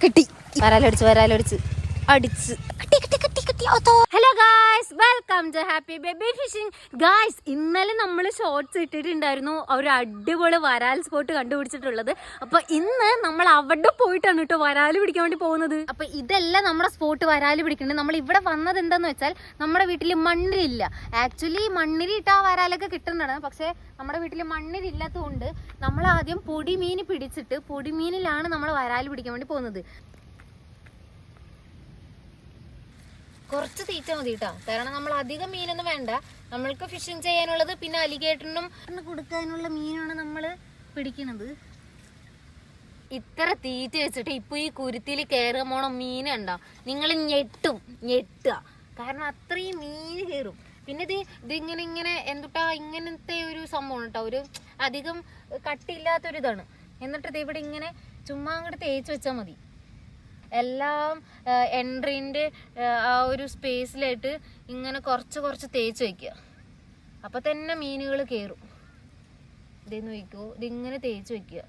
കിട്ടി. വരാലടിച്ച് അടിച്ച് hello guys, welcome to happy baby fishing. Guys, ഇന്നലെ നമ്മൾ ഷോർട്സ് ഇട്ടിട്ടുണ്ടായിരുന്നു ഒരു അടിപൊളി വരാൽ സ്പോട്ട് കണ്ടുപിടിച്ചിട്ടുള്ളത്. അപ്പൊ ഇന്ന് നമ്മൾ അവിടെ പോയിട്ടാണ് കേട്ടോ വരാല് പിടിക്കാൻ വേണ്ടി പോകുന്നത്. അപ്പൊ ഇതെല്ലാം നമ്മുടെ സ്പോട്ട് വരാല് പിടിക്കുന്നുണ്ട്. നമ്മൾ ഇവിടെ വന്നത് എന്താന്ന് വെച്ചാൽ നമ്മുടെ വീട്ടിൽ മണ്ണിരില്ല. ആക്ച്വലി മണ്ണിരി ഇട്ടാ വരാലൊക്കെ കിട്ടുന്നതാണ്. പക്ഷെ നമ്മുടെ വീട്ടിൽ മണ്ണിരില്ലാത്തതുകൊണ്ട് നമ്മൾ ആദ്യം പൊടിമീൻ പിടിച്ചിട്ട് പൊടിമീനിലാണ് നമ്മൾ വരാല് പിടിക്കാൻ വേണ്ടി പോകുന്നത്. കുറച്ച് തീറ്റ മതി കേട്ടോ, കാരണം നമ്മൾ അധികം മീനൊന്നും വേണ്ട. നമ്മൾക്ക് ഫിഷിങ് ചെയ്യാനുള്ളത് പിന്നെ അലിഗേറ്ററിനും കൊടുക്കാനുള്ള മീനാണ് നമ്മൾ പിടിക്കുന്നത്. ഇത്ര തീറ്റ വെച്ചിട്ട് ഇപ്പൊ ഈ കുരുത്തിയിൽ കയറുക പോണ മീനുണ്ടോ, നിങ്ങൾ ഞെട്ടുക. കാരണം അത്രയും മീൻ കയറും. പിന്നെ ഇതിങ്ങനെ എന്തുട്ടാ ഇങ്ങനത്തെ ഒരു സംഭവം കേട്ടോ, ഒരു അധികം കട്ടിയില്ലാത്തൊരിതാണ്. എന്നിട്ട് ഇത് ഇവിടെ ഇങ്ങനെ ചുമ്മാ അങ്ങോട്ട് തേച്ച് വെച്ചാൽ മതി. എല്ലാം എൻട്രീൻ്റെ ആ ഒരു സ്പേസിലായിട്ട് ഇങ്ങനെ കുറച്ച് തേച്ച് വയ്ക്കുക. അപ്പം തന്നെ മീനുകൾ കയറും. ഇതെന്ന് വയ്ക്കുമോ, ഇതിങ്ങനെ തേച്ച് വയ്ക്കുക.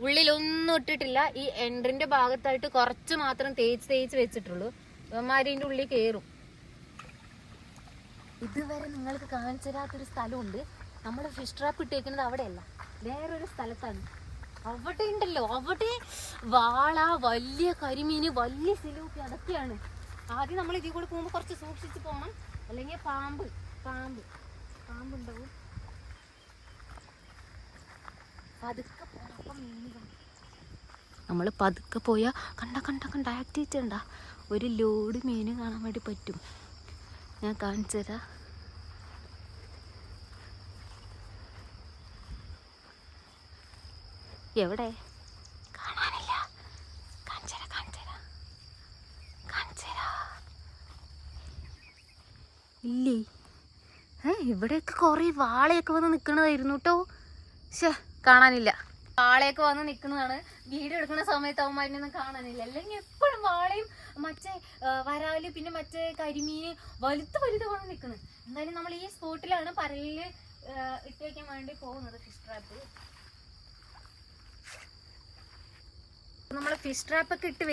ഉള്ളിലൊന്നും ഇട്ടിട്ടില്ല, ഈ എൻട്രിൻ്റെ ഭാഗത്തായിട്ട് കുറച്ച് മാത്രം തേച്ച് വെച്ചിട്ടുള്ളൂ. ഇവന്മാരിൻ്റെ ഉള്ളിൽ കയറും. ഇതുവരെ നിങ്ങൾക്ക് കാണിച്ചു തരാത്തൊരു സ്ഥലമുണ്ട്. നമ്മൾ ഫിഷ് ട്രാപ്പ് ഇട്ടേക്കുന്നത് അവിടെയല്ല, വേറൊരു സ്ഥലത്താണ്. അവിടെ ഉണ്ടല്ലോ, അവിടെ വാള, വലിയ കരിമീന്, വലിയ സിലൂപ്പി, അതൊക്കെയാണ്. ആദ്യം നമ്മൾ ഇതിൽ കൂടെ പോകുമ്പോൾ കുറച്ച് സൂക്ഷിച്ച് പോകണം, അല്ലെങ്കിൽ പാമ്പുണ്ടാവും. പതുക്കെ പോണം. നമ്മൾ പതുക്കെ പോയാൽ കണ്ട ആക്ടിവിറ്റി ഉണ്ടാ, ഒരു ലോഡ് മീൻ കാണാൻ വേണ്ടി പറ്റും. ഞാൻ കാണിച്ചു തരാം. എവിടെ കാണാനില്ല, ഇല്ലേ? ഇവിടെയൊക്കെ കുറെ വാളയൊക്കെ വന്ന് നിക്കണതായിരുന്നു കേട്ടോ. ശേ, കാണാനില്ല. വാളയൊക്കെ വന്ന് നിക്കുന്നതാണ്. വീഡിയോ എടുക്കുന്ന സമയത്ത് അവന്മാരിനൊന്നും കാണാനില്ല. അല്ലെങ്കിൽ എപ്പോഴും വാളയും മറ്റേ വരാല് പിന്നെ മറ്റേ കരിമീന് വലുത് വന്ന് നിക്കുന്നത്. എന്തായാലും നമ്മൾ ഈ സ്പോട്ടിലാണ് പരലില് ഇട്ടേക്കാൻ വേണ്ടി പോകുന്നത് ഫിഷ് ട്രാപ്പ്. നമ്മള് ഫിഷ് ട്രാപ്പ് ഒക്കെ ഇട്ട്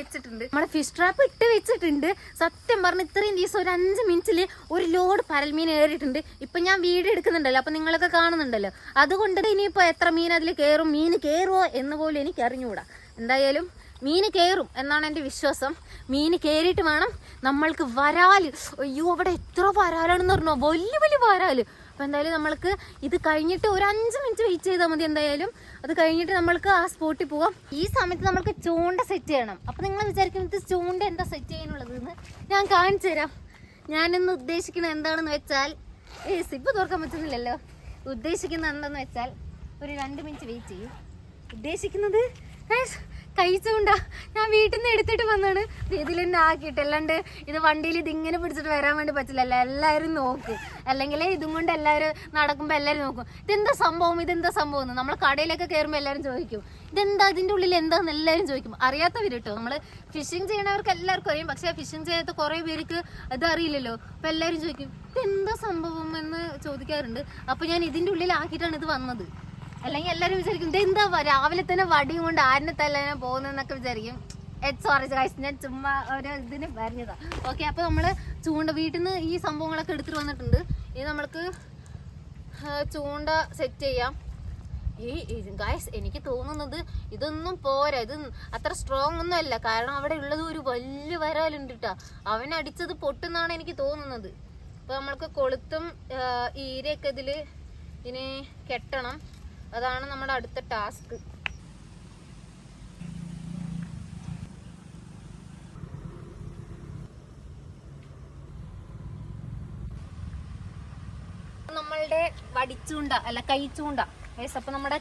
വെച്ചിട്ടുണ്ട്. സത്യം പറഞ്ഞ ഇത്രയും ദിവസം ഒരു 5 മിനിറ്റില് ഒരു ലോഡ് പരൽമീൻ ഏറിയിട്ടുണ്ട്. ഇപ്പൊ ഞാൻ വീഡിയോ എടുക്കുന്നുണ്ടല്ലോ, അപ്പൊ നിങ്ങളൊക്കെ കാണുന്നുണ്ടല്ലോ. അതുകൊണ്ട് ഇനിയിപ്പോ എത്ര മീൻ അതിൽ കയറും, മീൻ കയറുമോ എന്ന് പോലും എനിക്ക് അറിഞ്ഞുകൂടാ. എന്തായാലും മീൻ കയറും എന്നാണ് എൻ്റെ വിശ്വാസം. മീൻ കയറിയിട്ട് വേണം നമ്മൾക്ക് വരാല്. അയ്യോ, അവിടെ എത്ര വരാലാണെന്ന് പറഞ്ഞോ, വലിയ വരാല്. അപ്പം എന്തായാലും നമ്മൾക്ക് ഇത് കഴിഞ്ഞിട്ട് ഒരു 5 മിനിറ്റ് വെയിറ്റ് ചെയ്താൽ മതി. എന്തായാലും അത് കഴിഞ്ഞിട്ട് നമ്മൾക്ക് ആ സ്പോട്ടിൽ പോവാം. ഈ സമയത്ത് നമ്മൾക്ക് ചൂണ്ട സെറ്റ് ചെയ്യണം. അപ്പം നിങ്ങൾ വിചാരിക്കുന്നത് ചൂണ്ട എന്താ സെറ്റ് ചെയ്യാനുള്ളതെന്ന് ഞാൻ കാണിച്ചു തരാം. ഞാനിന്ന് ഉദ്ദേശിക്കുന്നത് എന്താണെന്ന് വെച്ചാൽ, സിപ്പ് തുറക്കാൻ പറ്റുന്നില്ലല്ലോ. ഉദ്ദേശിക്കുന്നത് എന്താണെന്ന് വെച്ചാൽ ഒരു 2 മിനിറ്റ് വെയിറ്റ് ചെയ്യും. ഉദ്ദേശിക്കുന്നത് കൈ ചൂണ്ട ഞാൻ വീട്ടിൽ നിന്ന് എടുത്തിട്ട് വന്നാണ്. ഇതിൽ തന്നെ ആക്കിയിട്ട്, അല്ലാണ്ട് ഇത് വണ്ടിയിൽ ഇതിങ്ങനെ പിടിച്ചിട്ട് വരാൻ വേണ്ടി പറ്റില്ലല്ലോ. എല്ലാവരും നോക്കും, അല്ലെങ്കിൽ ഇതും കൊണ്ട് എല്ലാവരും നടക്കുമ്പോൾ എല്ലാവരും നോക്കും, ഇതെന്താ സംഭവം എന്ന്. നമ്മൾ കടയിലൊക്കെ കയറുമ്പോൾ എല്ലാവരും ചോദിക്കും, ഇതെന്താ ഇതിൻ്റെ ഉള്ളിൽ എന്താന്ന് എല്ലാവരും ചോദിക്കും. അറിയാത്തവർ കേട്ടോ, നമ്മൾ ഫിഷിങ് ചെയ്യണവർക്ക് എല്ലാവർക്കും അറിയാം. പക്ഷേ ഫിഷിങ് ചെയ്യാത്ത കുറേ പേർക്ക് അത് അറിയില്ലല്ലോ. അപ്പം എല്ലാവരും ചോദിക്കും, ഇതെന്താ സംഭവം എന്ന് ചോദിക്കാറുണ്ട്. അപ്പോൾ ഞാൻ ഇതിൻ്റെ ഉള്ളിലാക്കിയിട്ടാണ് ഇത് വന്നത്. അല്ലെങ്കിൽ എല്ലാവരും വിചാരിക്കും ഇതെന്താ രാവിലെ തന്നെ വടിയും കൊണ്ട് ആരിനെ തല്ലാനാ പോകുന്നതെന്നൊക്കെ വിചാരിക്കും. സോറി ഗൈസ്, ഞാൻ ചുമ്മാ ഒരു ഇതിന് പറഞ്ഞതാ. ഓക്കെ, അപ്പോൾ നമ്മൾ ചൂണ്ട വീട്ടിൽ നിന്ന് ഈ സംഭവങ്ങളൊക്കെ എടുത്തിട്ട് വന്നിട്ടുണ്ട്. ഇത് നമ്മൾക്ക് ചൂണ്ട സെറ്റ് ചെയ്യാം. ഗൈസ്, എനിക്ക് തോന്നുന്നത് ഇതൊന്നും പോരാ, ഇത് അത്ര സ്ട്രോങ് ഒന്നും അല്ല. കാരണം അവിടെ ഉള്ളത് ഒരു വലിയ വരാലുണ്ട് കേട്ടോ, അവനടിച്ചത് പൊട്ടുന്നാണ് എനിക്ക് തോന്നുന്നത്. അപ്പോൾ നമ്മൾക്ക് കൊളുത്തും ഈരയൊക്കെ ഇതിന് കെട്ടണം. അതാണ് നമ്മുടെ അടുത്ത ടാസ്ക്. നമ്മളുടെ വടിച്ചൂണ്ട അല്ല കൈച്ചൂണ്ട ഗൈസ്. അപ്പൊ നമ്മുടെ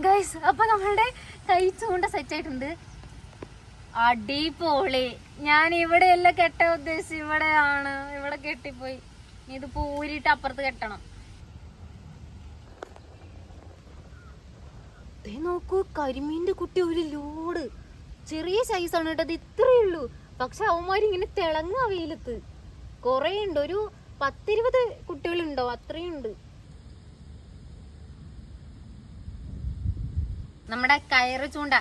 ഗൈസ്, അപ്പൊ നമ്മളുടെ കൈച്ചൂണ്ട സെറ്റ് ആയിട്ടുണ്ട്. അടിപൊളി. ഞാൻ ഇവിടെയല്ല കെട്ടാൻ ഉദ്ദേശിച്ചു, ഇവിടെയാണ്. ഇവിടെ കെട്ടിപ്പോയി. ഇത് പൂരിട്ട് അപ്പുറത്ത് കെട്ടണം. നോക്കൂ, കരിമീൻ്റെ കുട്ടി ഒരു ലോഡ്. ചെറിയ സൈസാണ് കേട്ടോ, അത് ഇത്രയേ ഉള്ളൂ. പക്ഷെ അവന്മാരിങ്ങനെ തിളങ്ങ വെയിലത്ത് കുറേ ഉണ്ട്. ഒരു 10-20 കുട്ടികളുണ്ടോ, അത്രയും ഉണ്ട്. നമ്മുടെ കയറ് ചൂണ്ട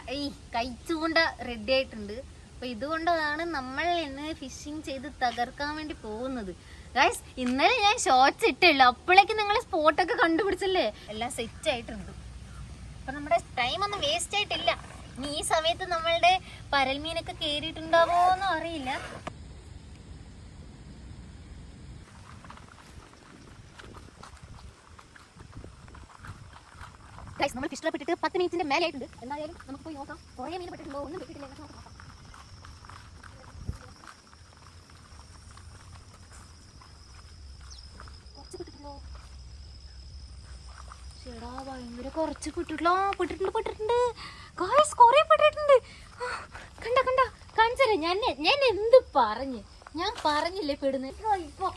കൈച്ചൂണ്ട റെഡി ആയിട്ടുണ്ട്. അപ്പൊ ഇതുകൊണ്ടാണ് നമ്മൾ ഇന്ന് ഫിഷിങ് ചെയ്ത് തകർക്കാൻ വേണ്ടി പോകുന്നത്. ഗൈസ്, ഇന്നലെ ഞാൻ ഷോർട്സ് ഇട്ടുള്ളൂ, അപ്പോഴേക്ക് നിങ്ങൾ സ്പോട്ടൊക്കെ കണ്ടുപിടിച്ചല്ലേ, എല്ലാം സെറ്റ് ആയിട്ടുണ്ട്. അപ്പൊ നമ്മുടെ ടൈം ഒന്നും വേസ്റ്റ് ആയിട്ടില്ല. ഇനി ഈ സമയത്ത് നമ്മളുടെ പരൽമീനൊക്കെ കേറിയിട്ടുണ്ടാവോന്നും അറിയില്ല. ഗൈസ്, നമ്മൾ ഫിഷ് ഇട്ടിട്ട് 10 മിനിറ്റിന്റെ മേലെ ആയിട്ടുണ്ട്. എന്തായാലും നമുക്ക് പോയി നോക്കാം. കുറേ മീൻ പെട്ടിട്ടുണ്ടോ, ഒന്നും പെട്ടിട്ടില്ല. ഭയങ്കര കുറച്ച് പെട്ടിട്ടുണ്ട്. ഗൈസ്, കൊറേ പെട്ടിട്ടുണ്ട്. കണ്ട കാണിച്ചല്ലേ, ഞാൻ എന്ത് ഞാൻ പറഞ്ഞില്ലേ പെടുന്നത്. ഇപ്പൊ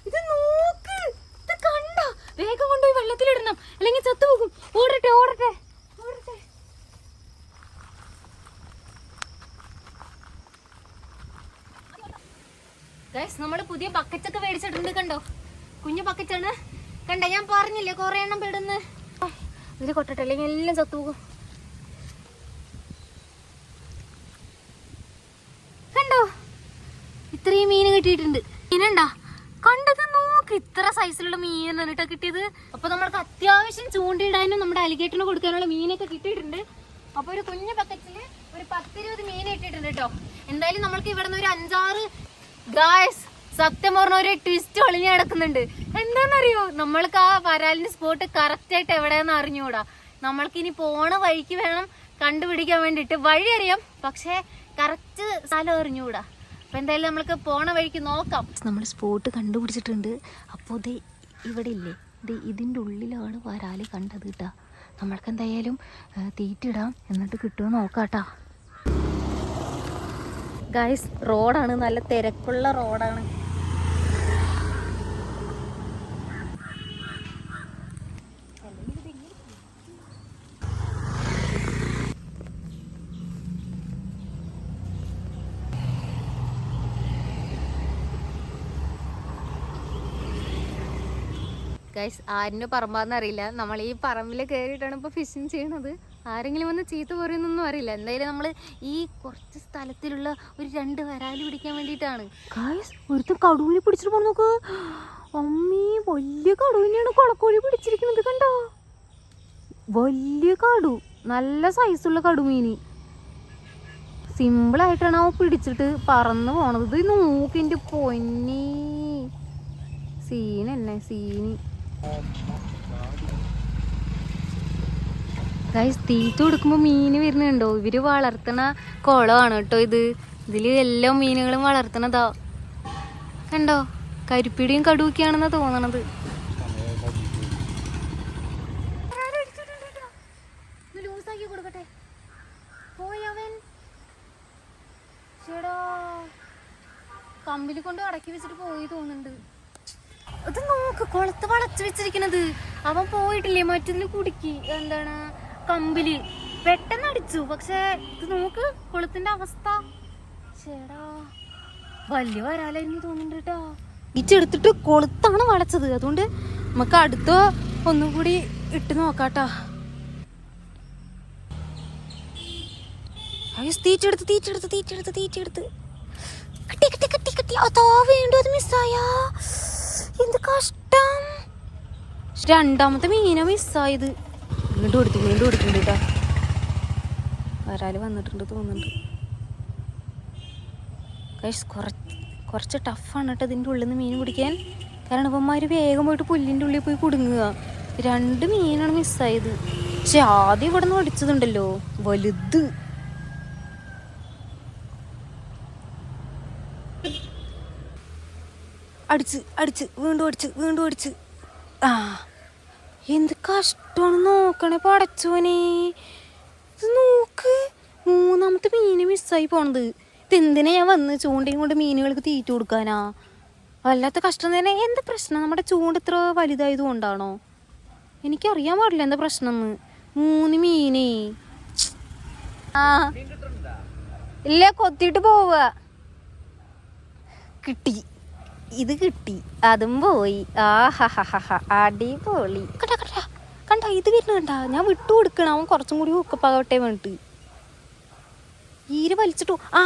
ഇത് നോക്ക്, ഇത് കണ്ട. വേഗം കൊണ്ടുപോയി വെള്ളത്തിലിടണം, അല്ലെങ്കിൽ ചത്തുപോകും. ഓടട്ടെ. ഗൈസ്, നമ്മള് പുതിയ ബക്കറ്റൊക്കെ മേടിച്ചിട്ടുണ്ട്. കണ്ടോ, കുഞ്ഞു ബക്കറ്റാണ്. കണ്ട, ഞാൻ പറഞ്ഞില്ലേ കൊറേ എണ്ണം പെടുന്ന്. ഇതിൽ കൊട്ടട്ടെ, അല്ലെങ്കിൽ എല്ലാം ചത്തുപോകും. കണ്ടോ, ഇത്രയും മീൻ കിട്ടിയിട്ടുണ്ട്. മീനുണ്ടാ, കണ്ടത് നോക്ക്, ഇത്ര സൈസിലുള്ള മീനാണ് കേട്ടോ കിട്ടിയത്. അപ്പൊ നമ്മൾക്ക് അത്യാവശ്യം ചൂണ്ടിയിടാനും നമ്മുടെ അലിഗേറ്ററിന് കൊടുക്കാനുള്ള മീനൊക്കെ കിട്ടിയിട്ടുണ്ട്. അപ്പൊ ഒരു കുഞ്ഞു ബക്കറ്റില് ഒരു 10-20 മീൻ കിട്ടിയിട്ടുണ്ട് കേട്ടോ. എന്തായാലും നമ്മൾക്ക് ഇവിടെ നിന്ന് ഒരു 5-6 ഗായ്സ്, സത്യം പറഞ്ഞ ഒരു ട്വിസ്റ്റ് ഒളിഞ്ഞു കിടക്കുന്നുണ്ട്. എന്താണെന്നറിയോ, നമ്മൾക്ക് ആ വരാലിന്റെ സ്പോട്ട് കറക്റ്റ് ആയിട്ട് എവിടെയാന്ന് അറിഞ്ഞുകൂടാ. നമ്മൾക്കിനി പോണ വഴിക്ക് വേണം കണ്ടുപിടിക്കാൻ വേണ്ടിട്ട്. വഴി അറിയാം, പക്ഷെ കറക്റ്റ് സ്ഥലം അറിഞ്ഞുകൂടാ. അപ്പൊ എന്തായാലും നമ്മൾക്ക് പോണ വഴിക്ക് നോക്കാം. നമ്മൾ സ്പോട്ട് കണ്ടുപിടിച്ചിട്ടുണ്ട്. അപ്പോൾ ഇത് ഇവിടെ ഇല്ലേ, ഇതിൻ്റെ ഉള്ളിലാണ് വരാല് കണ്ടത് കേട്ടാ. നമ്മൾക്ക് എന്തായാലും തീറ്റിടാം, എന്നിട്ട് കിട്ടുമോ നോക്കാട്ടാ. ഗൈസ്, റോഡാണ്, നല്ല തിരക്കുള്ള റോഡാണ്. ഗൈസ്, ആരിൻ്റെ പറമ്പാന്ന് അറിയില്ല. നമ്മൾ ഈ പറമ്പിൽ കയറിയിട്ടാണ് ഇപ്പോൾ ഫിഷിങ് ചെയ്യണത്. ആരെങ്കിലും വന്ന് ചീത്ത പറയുന്നൊന്നും അറിയില്ല. എന്തായാലും നമ്മൾ ഈ കുറച്ച് സ്ഥലത്തിലുള്ള ഒരു 2 വരാല് പിടിക്കാൻ വേണ്ടിയിട്ടാണ്. ഗൈസ്, ഒരുത്തൻ കടുവിനെ പിടിച്ചിട്ട് പോണ നോക്ക്. അമ്മീ, വലിയ കടുവിനെയാണ് കൊളക്കോഴി പിടിച്ചിരിക്കുന്നത്. കണ്ടോ, വലിയ കടു, നല്ല സൈസുള്ള കടുമീന്. സിമ്പിളായിട്ടാണ് അവൻ പിടിച്ചിട്ട് പറന്ന് പോണത്. ഇത് നോക്കിൻ്റെ പൊന്നി, സീനി. ഗൈസ്, തീറ്റ കൊടുക്കുമ്പോൾ മീൻ വരുന്നുണ്ടോ? ഇവര് വളർത്തണ കുളമാണ് കേട്ടോ ഇത്. ഇതില് എല്ലാ മീനുകളും വളർത്തണതാ. കണ്ടോ, കരിപ്പിടിയും കടുവൊക്കെയാണെന്നാ തോന്നണത്. ലൂസാക്കി കൊടുക്കട്ടെ. പോയവൻ കമ്പിൽ കൊണ്ട് അടക്കി വെച്ചിട്ട് പോയി തോന്നുന്നുണ്ട്. ഇത് നോക്ക്, കുളത്ത് വളച്ചു വെച്ചിരിക്കണത്. അവൻ പോയിട്ടില്ലേ, മറ്റൊന്നിൽ കുടുക്കി, എന്താണ് കമ്പില് പെട്ടെന്ന് അടിച്ചു. പക്ഷെ ഇത് നോക്ക് കുളത്തിന്റെ അവസ്ഥ. ചേടാ, വലിയ വരാലായിരുന്നു തോന്നുന്നുണ്ട് കേട്ടോ. ഈ ചെടുത്തിട്ട് കൊളുത്താണ് വളച്ചത്. അതുകൊണ്ട് നമുക്ക് അടുത്ത ഒന്നും കൂടി ഇട്ട് നോക്കാട്ടാ. തീറ്റെടുത്ത് കിട്ടി. അതോ വീണ്ടും അത് മിസ്സായാ. എന്ത് കഷ്ടം. രണ്ടാമത്തെ മീനാ മിസ്സായത്. വീണ്ടും കൊടുക്കുന്നുണ്ട് കേട്ടോ. വരാല് വന്നിട്ടുണ്ട് തോന്നുന്നുണ്ട്. കുറച്ച് ടഫാണ് കേട്ടോ ഇതിൻ്റെ ഉള്ളിൽ നിന്ന് മീൻ പിടിക്കാൻ. കാരണം ഇവന്മാർ വേഗം പോയിട്ട് പുല്ലിൻ്റെ ഉള്ളിൽ പോയി കുടുങ്ങുക. 2 മീനാണ് മിസ്സായത്. പക്ഷെ ആദ്യം ഇവിടെ നിന്ന് അടിച്ചതുണ്ടല്ലോ, വലുത്. അടിച്ച് വീണ്ടും അടിച്ച്. ആ, എന്ത് കഷ്ടമാണ് നോക്കണേ പടച്ചോനെ. ഇത് നോക്ക്, 3ാമത്തെ മീന് മിസ്സായി പോണത്. ഇതെന്തിനാ ഞാൻ വന്ന് ചൂണ്ടയും കൊണ്ട് മീനുകൾക്ക് തീറ്റ കൊടുക്കാനാ? വല്ലാത്ത കഷ്ടം തന്നെ. എന്താ പ്രശ്നം? നമ്മുടെ ചൂണ്ട ഇത്ര വലുതായത് കൊണ്ടാണോ? എനിക്കറിയാൻ പാടില്ല എന്താ പ്രശ്നം എന്ന്. 3 മീനേ. ആ, ഇല്ല, കൊത്തിയിട്ട് പോവുക. കിട്ടി, ഇത് കിട്ടി, അതും പോയി. അടിപൊളി. കണ്ട കണ്ട ഇത് വരുന്നുണ്ടാ, ഞാൻ വിട്ടു കൊടുക്കണം. അവൻ കുറച്ചും കൂടി ഹുക്കപ്പാകട്ടെ വേണ്ടിട്ട്. ഈര് വലിച്ചിട്ടു. ആ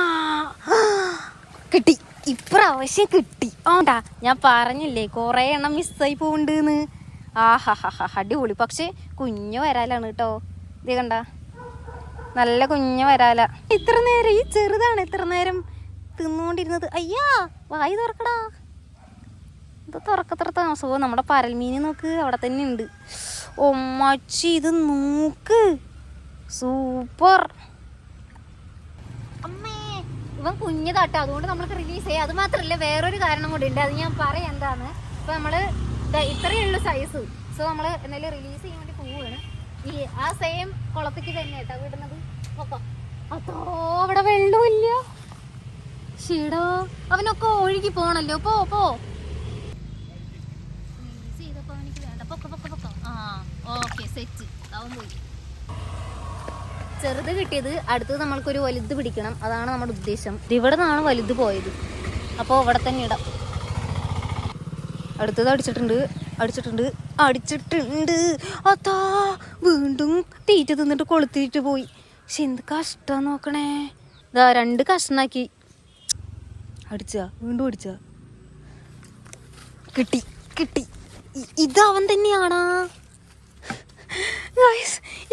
കിട്ടി, ഇപ്രാവശ്യം കിട്ടി. ആണ്ടാ, ഞാൻ പറഞ്ഞില്ലേ കുറേ എണ്ണം മിസ്സായി പോവുണ്ടെന്ന്. അടിപൊളി. പക്ഷെ കുഞ്ഞു വരാലാണ് കേട്ടോ. ഇത് കണ്ട, നല്ല കുഞ്ഞു വരാല. ഇത്ര നേരം ഈ ചെറുതാണ് ഇത്ര നേരം തിന്നുകൊണ്ടിരുന്നത്. അയ്യാ, വായി തുറക്കടാ. ഇത് തുറക്കത്ര താമസമോ. നമ്മുടെ പരൽമീൻ നോക്ക്, അവിടെ തന്നെ ഉണ്ട്. ഒമ്മച്ചി, ഇത് നോക്ക്, സൂപ്പർ. അമ്മേ, ഇവൻ കുഞ്ഞതാട്ടോ, അതുകൊണ്ട് നമ്മൾക്ക് റിലീസ് ചെയ്യാം. അത് മാത്രമല്ല, വേറൊരു കാരണം കൂടി ഉണ്ട്. അത് ഞാൻ പറയാം എന്താന്ന്. ഇപ്പൊ നമ്മള് ഇത്രയേ ഉള്ളൂ സൈസ്. സോ നമ്മള് എന്തായാലും റിലീസ് ചെയ്യാൻ വേണ്ടി പോവുകയാണ്. ഈ ആ സെയിം കുളത്തേക്ക് തന്നെ കേട്ടോ വിടുന്നത്. അതോ അവിടെ വെള്ളമില്ല. ഷീടോ, അവനൊക്കെ ഒഴുകി പോണല്ലോ. പോ പോ. റിലീസ് ചെയ്തപ്പോ അവനിക്ക് വേണ്ട. പൊക്ക പൊക്ക പൊക്ക. ആ ഓക്കെ, സെറ്റ്. അവൻ പോയി. ചെറുത് കിട്ടിയത്. അടുത്തത് നമ്മൾക്കൊരു വലുത് പിടിക്കണം. അതാണ് നമ്മുടെ ഉദ്ദേശം. ഇവിടെ നിന്നാണ് വലുത് പോയത്. അപ്പോൾ ഇവിടെ തന്നെ ഇടാം. അടുത്തത് അടിച്ചിട്ടുണ്ട്. അതാ വീണ്ടും തീറ്റ തിന്നിട്ട് കൊളുത്തിട്ട് പോയി. പക്ഷെ എന്ത് കഷ്ടം നോക്കണേ. ഇതാ 2 കഷ്ണാക്കി. വീണ്ടും അടിച്ച. കിട്ടി. ഇതവൻ തന്നെയാണാ.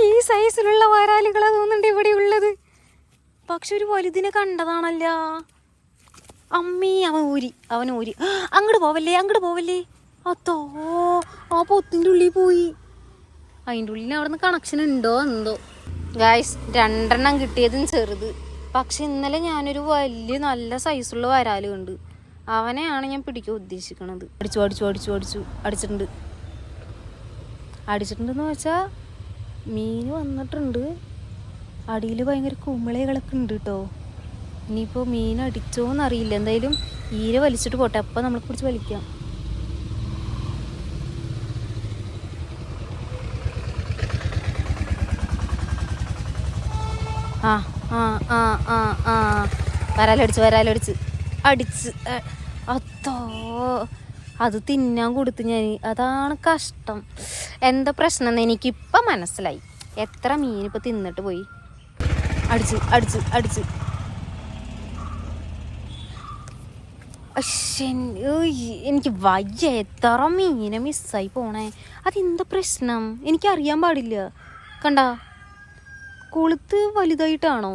ഈ സൈസിലുള്ള വരാലുകളാ തോന്നുന്നുണ്ട് ഇവിടെ ഉള്ളത്. പക്ഷെ ഒരു വലുതിനെ കണ്ടതാണല്ല. അമ്മേ, അവൻ ഊരി. അങ്ങോട്ട് പോവല്ലേ. അതോ ആ പൊത്തിൻ്റെ ഉള്ളിൽ പോയി. അതിൻ്റെ ഉള്ളിൽ അവിടെ നിന്ന് കണക്ഷൻ ഉണ്ടോ എന്തോ. ഗായ്സ്, 2 എണ്ണം കിട്ടിയതും ചെറുത്. പക്ഷെ ഇന്നലെ ഞാനൊരു വലിയ നല്ല സൈസുള്ള വരാല് കണ്ട്. അവനെയാണ് ഞാൻ പിടിക്കാൻ ഉദ്ദേശിക്കണത്. അടിച്ചിട്ടുണ്ടെന്ന് വെച്ചാൽ മീൻ വന്നിട്ടുണ്ട്. അടിയിൽ ഭയങ്കര കുമിളകളൊക്കെ ഉണ്ട് കേട്ടോ. ഇനിയിപ്പോൾ മീൻ അടിച്ചോന്നറിയില്ല. എന്തായാലും ഈര വലിച്ചിട്ട് പോട്ടെ, അപ്പം നമ്മളെ പിടിച്ച് വലിക്കാം. വരാലടിച്ച് അതോ അത് തിന്നാൻ കൊടുത്തു ഞാൻ. അതാണ് കഷ്ടം. എന്താ പ്രശ്നം എന്ന് എനിക്കിപ്പം മനസ്സിലായി. എത്ര മീനിപ്പോൾ തിന്നിട്ട് പോയി. അടിച്ച് എനിക്ക് വയ്യ. എത്ര മീനെ മിസ്സായി പോണേ. അതെന്താ പ്രശ്നം എനിക്കറിയാൻ പാടില്ല. കണ്ടാ, കൊളുത്ത് വലുതായിട്ടാണോ?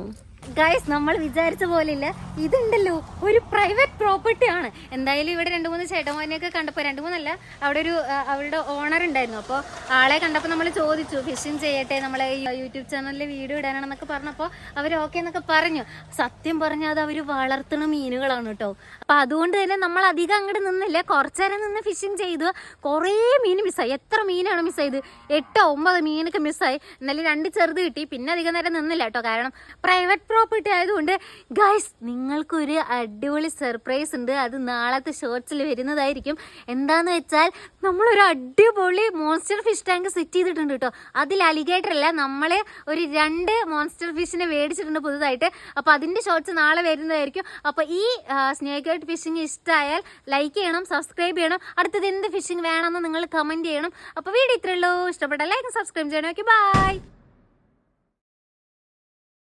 ഗൈസ്, നമ്മൾ വിചാരിച്ച പോലെ ഇല്ല. ഇതുണ്ടല്ലോ ഒരു പ്രൈവറ്റ് പ്രോപ്പർട്ടി ആണ്. എന്തായാലും ഇവിടെ 2-3 ചേട്ടന്മാരെയൊക്കെ കണ്ടപ്പോൾ, 2-3 അവിടെ ഒരു അവരുടെ ഓണർ ഉണ്ടായിരുന്നു. അപ്പോൾ ആളെ കണ്ടപ്പോൾ നമ്മൾ ചോദിച്ചു, ഫിഷിങ് ചെയ്യട്ടെ, നമ്മളെ യൂട്യൂബ് ചാനലിൽ വീഡിയോ ഇടാനാണെന്നൊക്കെ പറഞ്ഞപ്പോൾ അവർ ഓക്കെ എന്നൊക്കെ പറഞ്ഞു. സത്യം പറഞ്ഞാൽ അത് അവർ വളർത്തുന്ന മീനുകളാണ് കേട്ടോ. അപ്പം അതുകൊണ്ട് തന്നെ നമ്മൾ അധികം അങ്ങോട്ട് നിന്നില്ല. കുറച്ച് നേരം നിന്ന് ഫിഷിങ് ചെയ്തു. കുറേ മീൻ മിസ്സായി. എത്ര മീനാണ് മിസ്സായത്? 8-9 മീനൊക്കെ മിസ്സായി. എന്നാലും 2 ചെറുത് കിട്ടി. പിന്നെ അധികം നേരം നിന്നില്ല കേട്ടോ, കാരണം പ്രൈവറ്റ് പ്രോപ്പർട്ടി ആയതുകൊണ്ട്. ഗൈസ്, നിങ്ങൾക്കൊരു അടിപൊളി സർപ്രൈസ് ഉണ്ട്. അത് നാളത്തെ ഷോർട്സിൽ വരുന്നതായിരിക്കും. എന്താന്ന് വെച്ചാൽ നമ്മളൊരു അടിപൊളി മോൺസ്റ്റർ ഫിഷ് ടാങ്ക് സെറ്റ് ചെയ്തിട്ടുണ്ട് കേട്ടോ. അതിൽ അലിഗേറ്റർ അല്ല, നമ്മളെ ഒരു 2 മോൺസ്റ്റർ ഫിഷിനെ മേടിച്ചിട്ടുണ്ട് പുതുതായിട്ട്. അപ്പോൾ അതിൻ്റെ ഷോർട്സ് നാളെ വരുന്നതായിരിക്കും. അപ്പോൾ ഈ സ്നേക്ക് ഹെഡ് ഫിഷിങ് ഇഷ്ടമായാൽ ലൈക്ക് ചെയ്യണം, സബ്സ്ക്രൈബ് ചെയ്യണം. അടുത്തത് എന്ത് ഫിഷിങ് വേണമെന്ന് നിങ്ങൾ കമൻറ്റ് ചെയ്യണം. അപ്പോൾ വീഡിയോ ഇത്രയേ ഉള്ളൂ. ഇഷ്ടപ്പെട്ട ലൈക്ക് സബ്സ്ക്രൈബ് ചെയ്യണം. Okay, by.